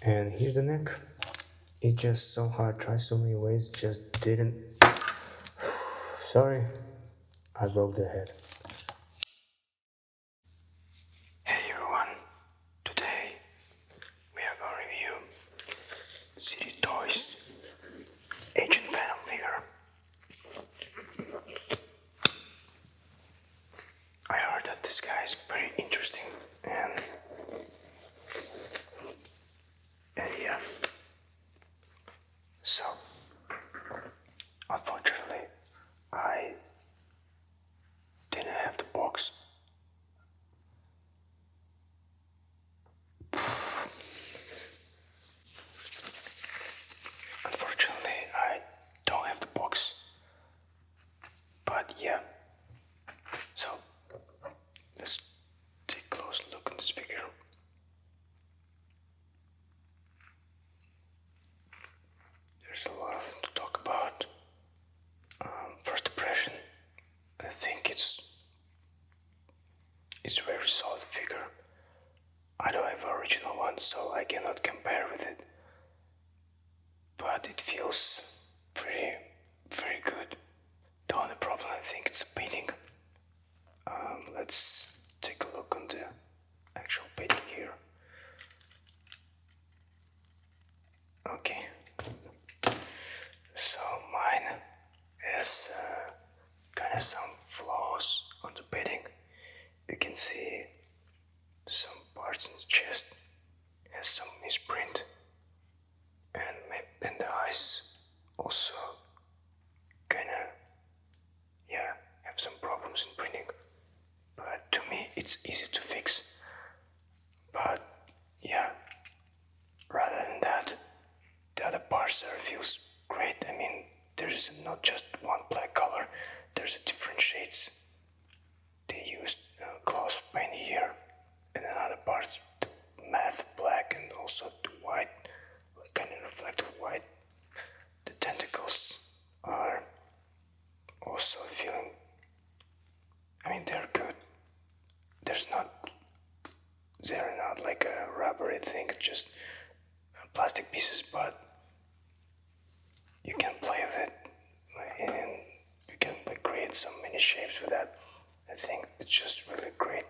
And here's the neck. It just so hard, tried so many ways, just didn't. Sorry, I broke the head. Hey everyone, today we are going to review City Toys Agent Venom figure. I heard that this guy is pretty interesting and yeah. So, unfortunately, I didn't have the box. Unfortunately, I don't have the box. But yeah, so let's take a close look at this figure. There's a lot to talk about. First impression, I think it's a very solid figure. I don't have an original one, so I cannot compare with it. But it feels very good. The only problem I think it's the painting. Let's take a look on the actual painting here. Okay, so mine has kind of some flaws on the painting. You can see some parts in the chest has some misprint, and the eyes also kind of have some problems in printing. But to me, it's easy to fix. But yeah, rather than that, the other parts there feels great. I mean, there's not just one black color. There's different shades. They used gloss paint here, and in other parts, the matte black and also the white, like kind of reflective white. The tentacles are also feeling. I mean, they're good. They're not like a rubbery thing, just plastic pieces, but you can play with it and you can like create some mini shapes with that. I think it's just really great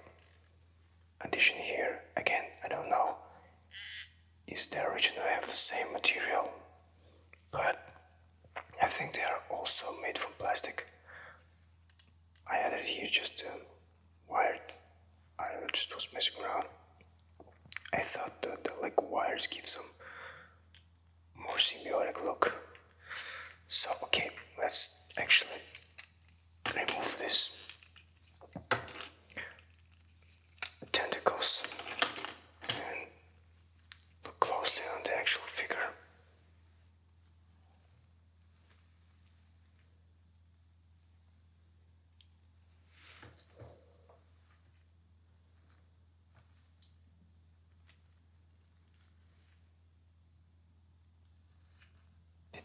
addition here. Again, I don't know is the original have the same material, but I think they are also made from plastic. I added here just wired. I just was messing around. I thought that the like wires give some more symbiotic look. So okay, let's actually remove this tentacles and look closely on the actual figure. The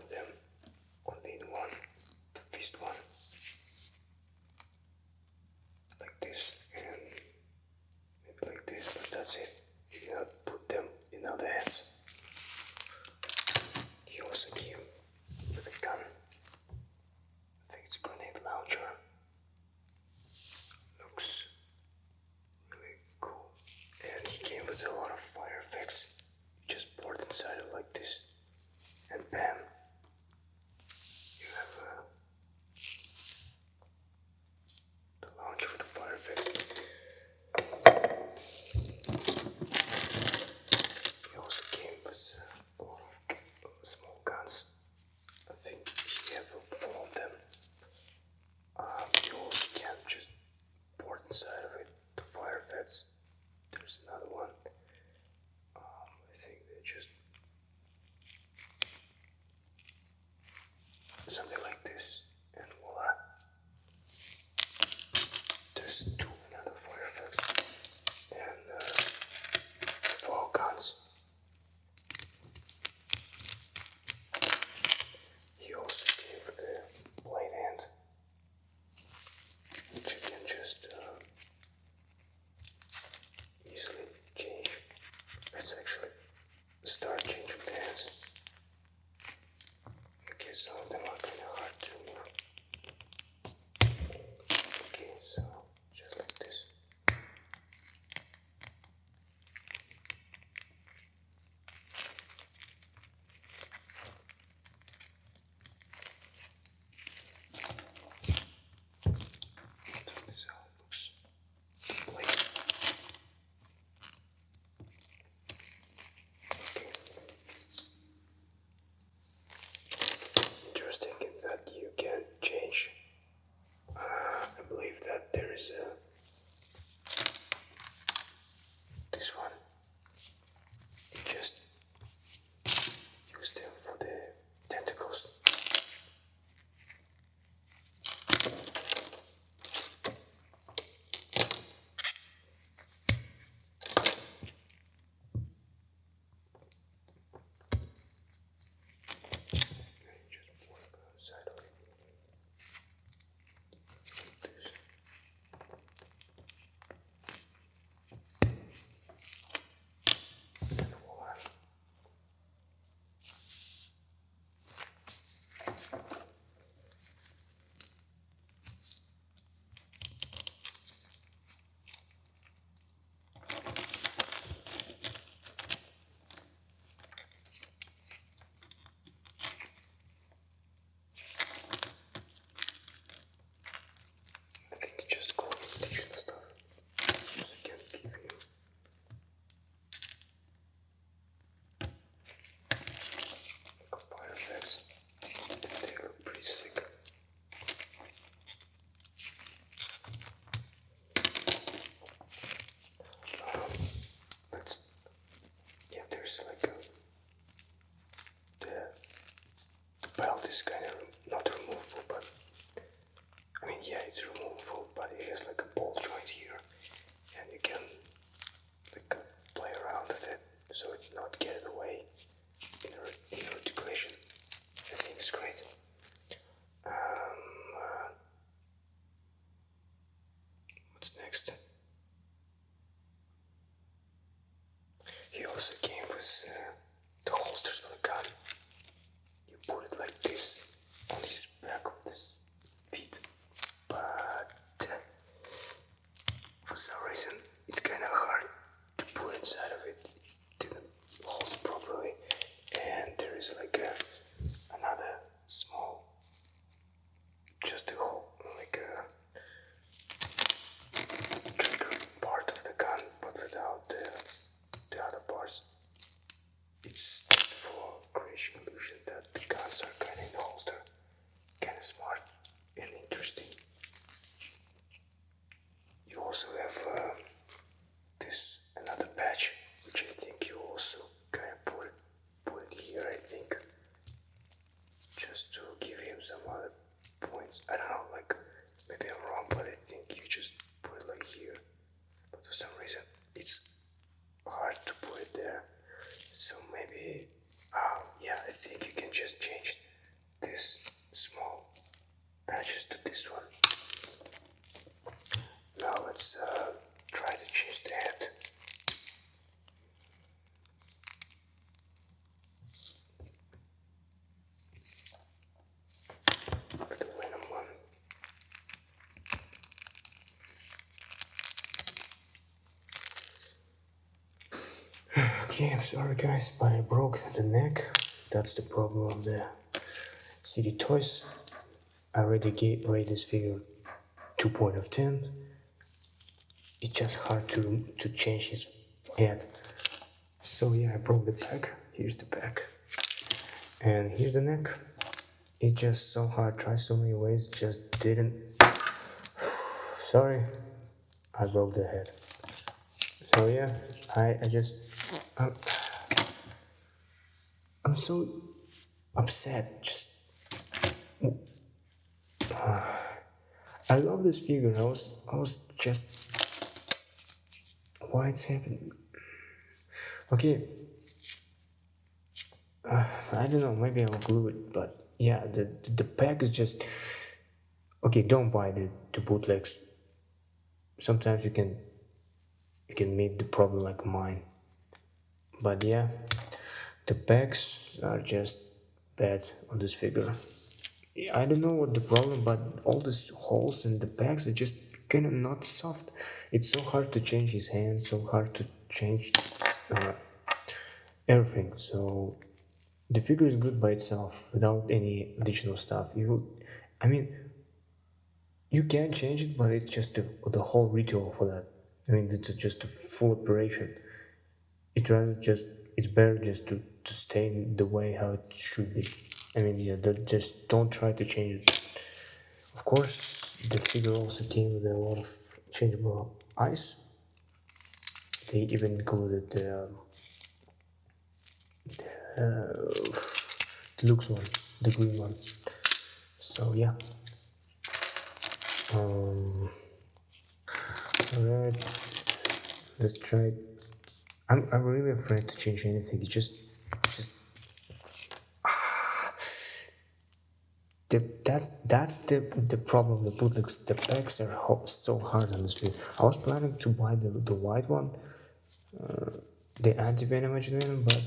board them only in one, the fist one, like this, and maybe like this, but that's it. You cannot put them in other hands. He also came with a gun. I think it's a grenade launcher. Looks really cool. And he came with a lot of fire effects. You just poured inside it like this, and bam, you have the launcher with the fire effects. He also came with a lot of small guns. I think he has 4 of them. You also can just pour inside of it the fire effects. There's another one. I think they just something like this, and voila. There's 2 another fire effects and 4 guns. He also gave the blade hand, which you can just easily change. Let's actually start changing the hands. Okay, some of them are kind of hard to move. Okay, so just like this. This is how it looks. Blade. Interesting is that you can change. I believe that there is this one. You just use them for the tentacles. Just pour it inside of it. And voila. I think it's just cool imitation stuff. So I can give you like a fire effects. They look pretty sick. Let's, yeah, there's like the belt is kind of not removable, but I mean, yeah, it's removable, but it has like a ball joint here, and you can like play around with it so it's not getting away in articulation. I think it's great. What's next? He also came with the holsters for the gun. You put it like this on his back of his feet, but for some reason it's kind of hard to put inside of it. Didn't hold properly, and there is like another small, just a hole, like a trigger part of the gun, but without the other parts. It's for creation illusion that the guns are kind of in the holster. Kind of smart and interesting. You also have this another patch, which I think you also kind of put it here. I think just to give him some other points. I don't know, like maybe I'm wrong, but I think you just put it like here. But for some reason, it's hard to put it there. So maybe, yeah, I think you can just change Okay, I'm sorry guys, but I broke the neck. That's the problem of the CD Toys. I already rated this figure 2 out of 10. It's just hard to change his head. So yeah, I broke the back. Here's the back. And here's the neck. It's just so hard, tried so many ways, just didn't. Sorry, I broke the head. So yeah, I just, I'm so upset. Just, I love this figure. I was just, why it's happening? Okay, I don't know. Maybe I'll glue it, but yeah, the pack is just okay. Don't buy the bootlegs. Sometimes you can meet the problem like mine. But yeah, the packs are just bad on this figure. I don't know what the problem, but all these holes in the packs are just kind of not soft. It's so hard to change his hands, so hard to change uh, everything. So the figure is good by itself without any additional stuff. I mean, you can change it, but it's just the whole ritual for that. I mean, it's just a full operation. It's better just to stay the way how it should be. I mean, yeah, just don't try to change it. Of course, the figure also came with a lot of changeable eyes. They even included the deluxe one, the green one. So yeah. Alright, let's try it. I'm really afraid to change anything. That's the problem. The bootlegs, the packs are so hard on this video. I was planning to buy the white one, the anti-venom agentvenom, but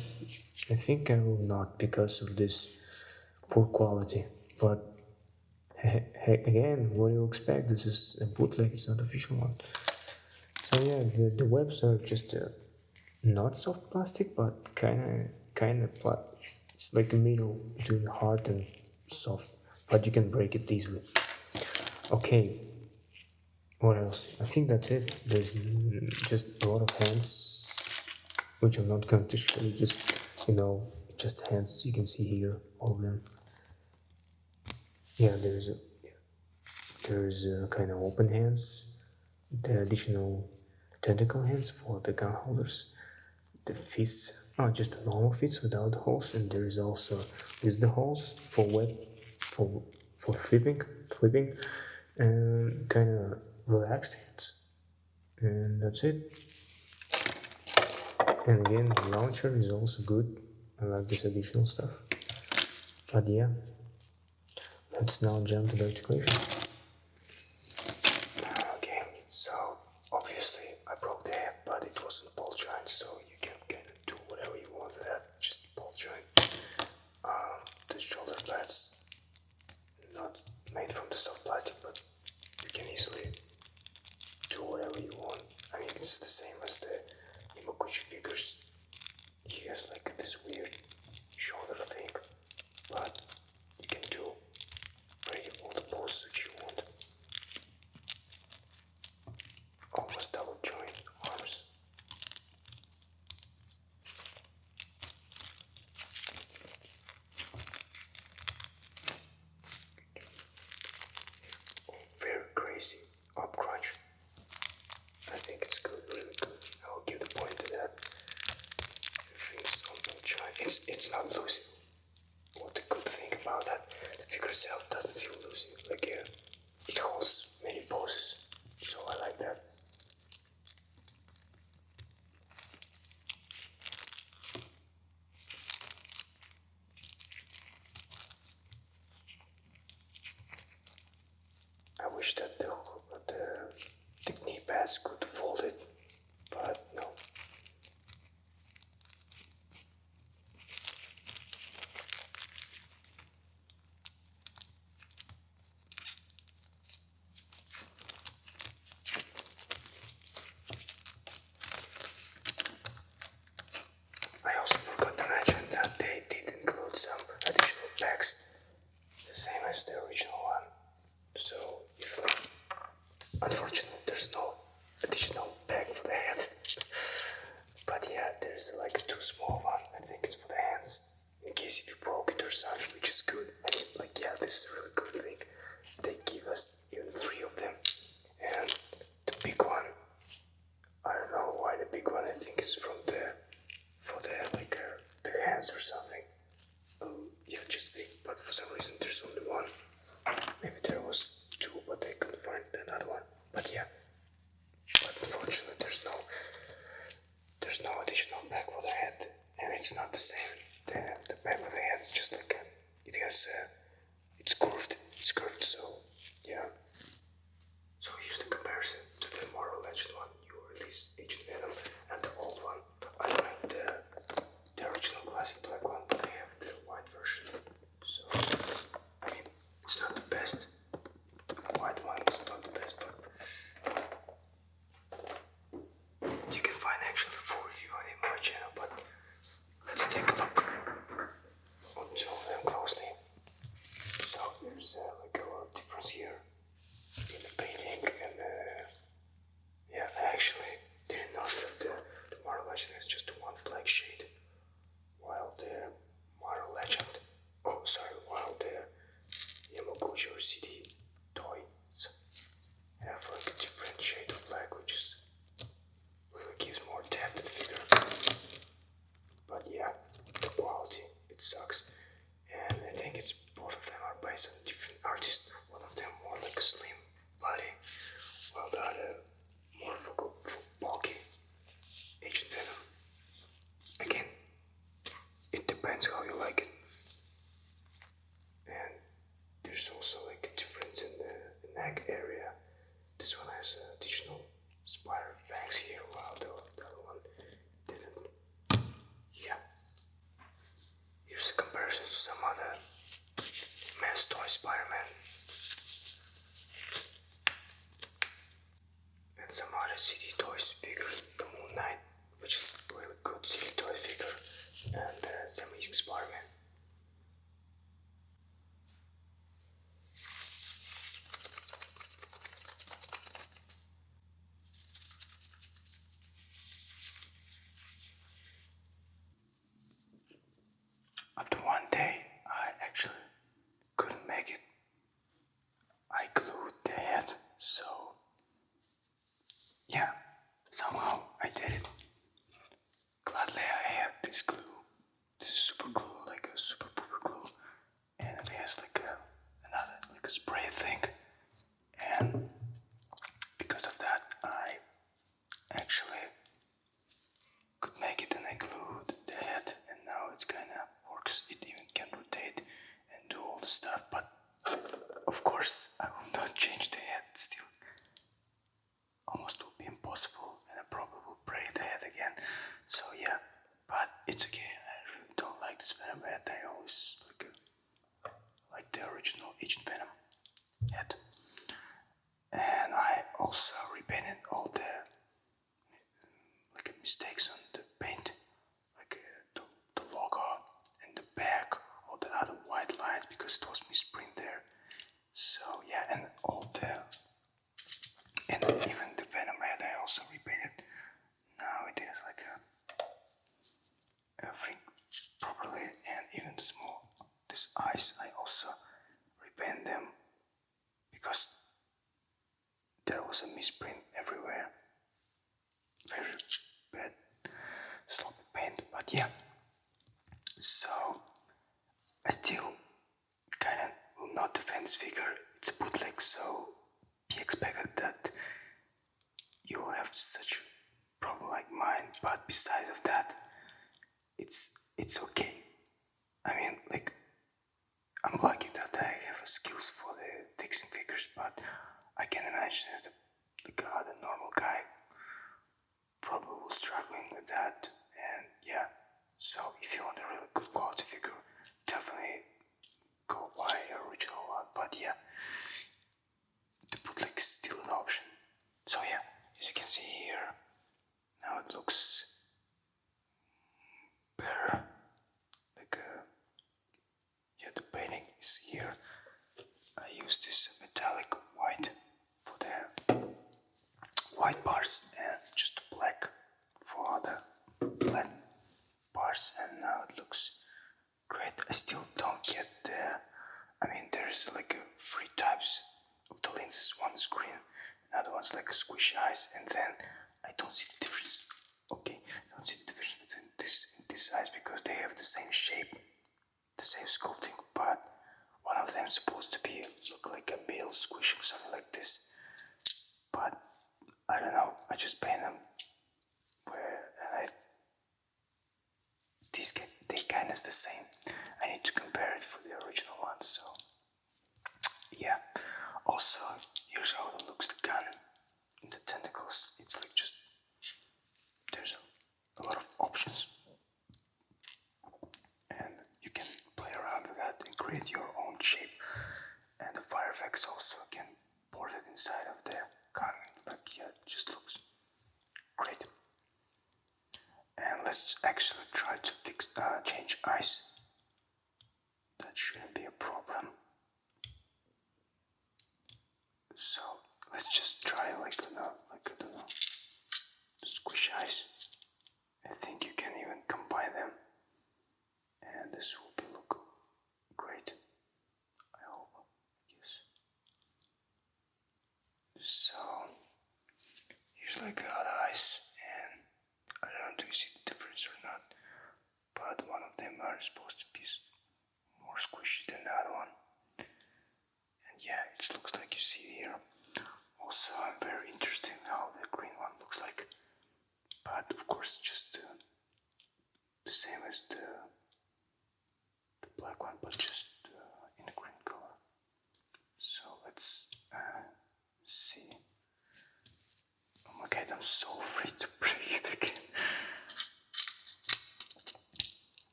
I think I will not because of this poor quality. But again, what do you expect? This is a bootleg, it's not official one. So yeah, the webs are just not soft plastic, but kind of it's like a middle between hard and soft, but you can break it easily. Okay, what else? I think that's it. There's just a lot of hands, which I'm not going to show you. Just hands. You can see here all of them. Yeah, there's kind of open hands, the additional tentacle hands for the gun holders, the fists, just the normal fists without the holes, and there is also with the holes for for flipping, and kind of relaxed hands, and that's it. And again, the launcher is also good. I like this additional stuff. But yeah, let's now jump to the articulation. Okay, so obviously I broke the head, but it wasn't a ball joint, so you can kind of do whatever you want with that. Just ball joint. The shoulder pads, not made from the soft plastic, but you can easily do whatever you want. I mean, it's the same as the Imaguchi figures. He has like this weird shoulder thing, but you can do pretty all the poses that you want. Almost double joint arms. Very crazy up crunch. I think it's good, really good. I will give the point to that. It's not losing. What the good thing about that, the figure itself doesn't feel losing. Like it holds many poses, so I like that. I wish that the knee pads could fold it, but no. reason there's only one. Maybe there was two, but I couldn't find another one. But yeah, but unfortunately there's no additional bag for the head, and it's not the same. The bag for the head is just like it's curved. It's curved, so yeah. So here's the comparison to the Marvel Legend one you released, Agent Venom, and the old one. I don't have the original classic black one, but I have the white version. So I mean, it's not the best. The white one is not the best, but you can find actually the full review on my channel. But let's take a look onto them closely. So there's like a lot of difference here in the painting, and yeah, I actually didn't know that the Marvel Legend is just one black shade, while the Marvel Legend, while the Yamaguchi or CD toys have like a different shade of black, which is really gives more depth to the figure. But yeah, the quality, it sucks. And I think it's both of them are by some different artists. One of them more like slim body, while the other more for bulky Agent Venom. Again, it depends how you like it. And there's also like a difference in the neck area. This one has additional spider fangs here, while the other one didn't. Yeah. Here's a comparison to some other men's toy Spider-Man and some other CD Toys figure, the Moon Knight, which is a really good CD Toy figure, and the Amazing Spider-Man. After one day, I actually couldn't make it. I glued the head, so yeah, somehow I did it. Gladly I had this glue. This is super glue, like a super pooper glue, and it has like another like a spray thing, and because of that I actually could make it, and I glued the head, and now it's kinda works. It even can rotate and do all the stuff, but of course I will not change the head. It's still almost will be impossible, and I probably will break the head again. So yeah, but it's okay. I really don't like this Venom head. I always like the original Agent Venom head. And I also repainted all the like mistakes on the paint, like the logo and the back, all the other white lines, because it was misprint there. So yeah, and even the Venom head I also repainted. Now it is like everything properly, and even these eyes I also repainted them because there was a misprint everywhere. Very bad sloppy paint, but yeah. So I still kinda will not defend this figure. It's a bootleg, so be expected that you will have such a problem like mine. But besides of that, it's okay. I mean, like, I'm lucky that I have skills for the fixing figures, but I can imagine that the other normal guy probably was struggling with that. And yeah, so if you want a really good quality figure, definitely go buy your original one. But yeah, the bootleg is still an option. So yeah, as you can see here, now it looks better. Like yeah, the painting is here. I use this metallic white for the white bars and just black for other black bars, and now it looks great. I still don't get I mean, there's like three types of the lenses. One is green, another one's like squishy eyes, and then I don't see the difference. Okay, I don't see the difference between this and this eyes because they have the same shape, the same sculpting, but One of them supposed to be look like a bill squishing something like this, but I don't know. I just paint them they kind of the same. I need to compare it for the original one. So yeah. Also, here's how it looks. The gun, the tentacles. It's like just there's a lot of options, and you can play around with that and create your own shape. And the fire effects also can port it inside of the gun. Like yeah, it just looks great. And let's actually try to change eyes. That shouldn't be a problem. So let's just try like I don't know, squish eyes. I think you can even combine them, and this will look great. I hope. Yes. So here's like other eyes, and I don't know, do you see the difference or not? But one of them are supposed to be more squishy than the other one. And yeah, it looks like you see here. Also, I'm very interested in how the green one looks like. But of course, just the same as the black one, but just in a green color. So let's see. Oh my god, I'm so afraid to breathe again.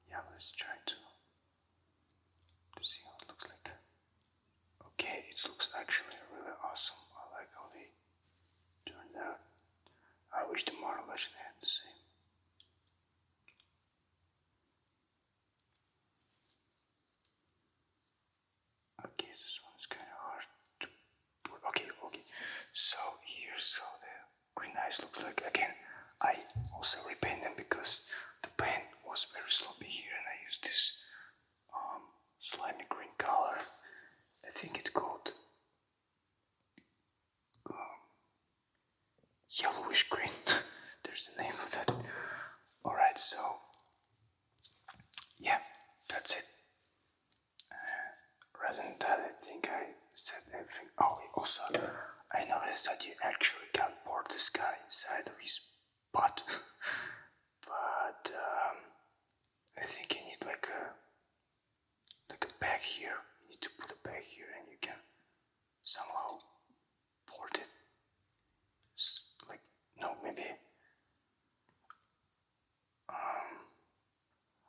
Yeah, let's try to see how it looks like. Okay, it looks actually really awesome. I like how they turned out. I wish the model actually had the same. Okay, this one is kind of hard to put. Okay. So here's how the green eyes look like. Again, I also repaint them because the paint was very sloppy here, and I used this slimy green color. I think it's called yellowish green. There's a name for that. Alright, so yeah, that's it. Rather than that, I think I said everything. Oh, also, I noticed that you actually can port this guy inside of his butt. But I think you need like a bag here. You need to put a bag here, and you can somehow port it. Like no, maybe.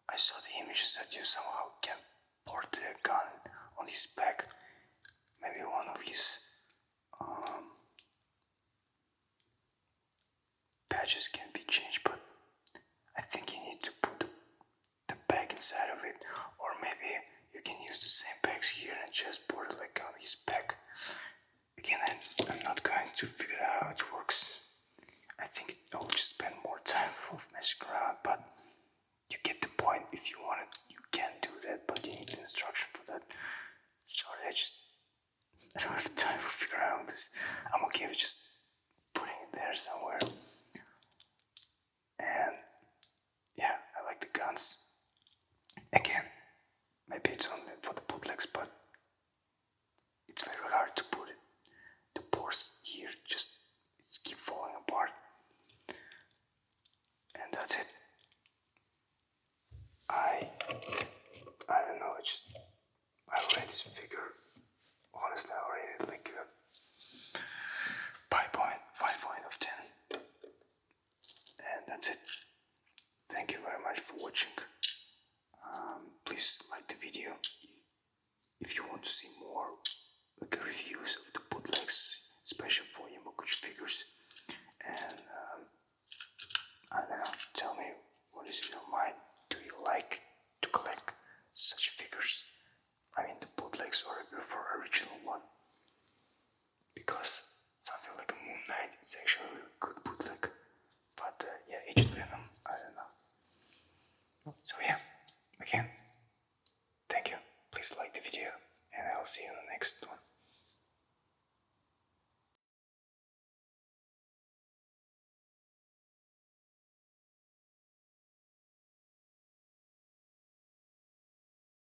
I saw the images that you somehow can port the gun on his back. Maybe one of his patches can be changed, but I think you need to put the bag inside of it, or maybe you can use the same bags here and just port it like on his back. Again, I'm not going to figure out how it works. I think I will just spend more time for messing around, but you get the point. If you want it, you can do that, but you need the instruction for that. Sorry, I don't have time to figure out this. I'm okay with just putting it there somewhere. And yeah, I like the guns. Again, maybe it's only for the bootlegs, but it's very hard to put it. The pores here just keep falling apart. And that's it. I don't know, I rate this figure, honestly, I rate it like a 5 of 10. And that's it. Thank you very much for watching. Please like the video. If you want to see more like reviews of the bootlegs, especially for Yamaguchi figures. And I don't know, tell me what is in your mind. Do you like to collect such figures? I mean the bootlegs, or you prefer original one? Because something like a Moon Knight, it's actually a really good bootleg. But yeah, Agent Venom, I don't know. So yeah, again,